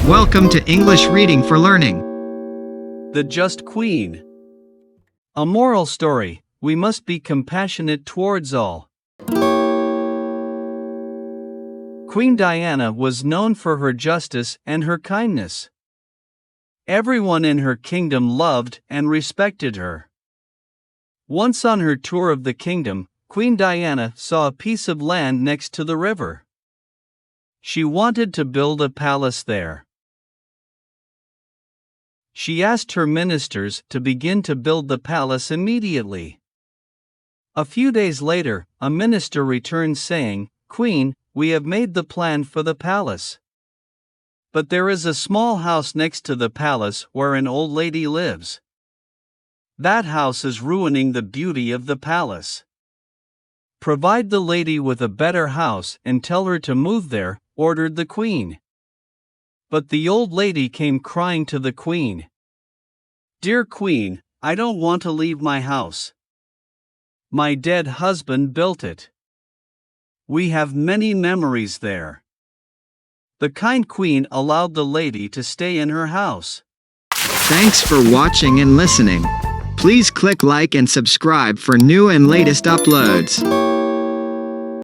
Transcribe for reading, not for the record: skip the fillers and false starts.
Welcome to English Reading for Learning. The Just Queen. A moral story: we must be compassionate towards all. Queen Diana was known for her justice and her kindness. Everyone in her kingdom loved and respected her. Once on her tour of the kingdom, Queen Diana saw a piece of land next to the river. She wanted to build a palace there. She asked her ministers to begin to build the palace immediately. A few days later, a minister returned saying, "Queen, we have made the plan for the palace. But there is a small house next to the palace where an old lady lives. That house is ruining the beauty of the palace. Provide the lady with a better house and tell her to move there," ordered the queen. But the old lady came crying to the queen. "Dear queen, I don't want to leave my house. My dead husband built it. We have many memories there." The kind queen allowed the lady to stay in her house. Thanks for watching and listening. Please click like and subscribe for new and latest uploads.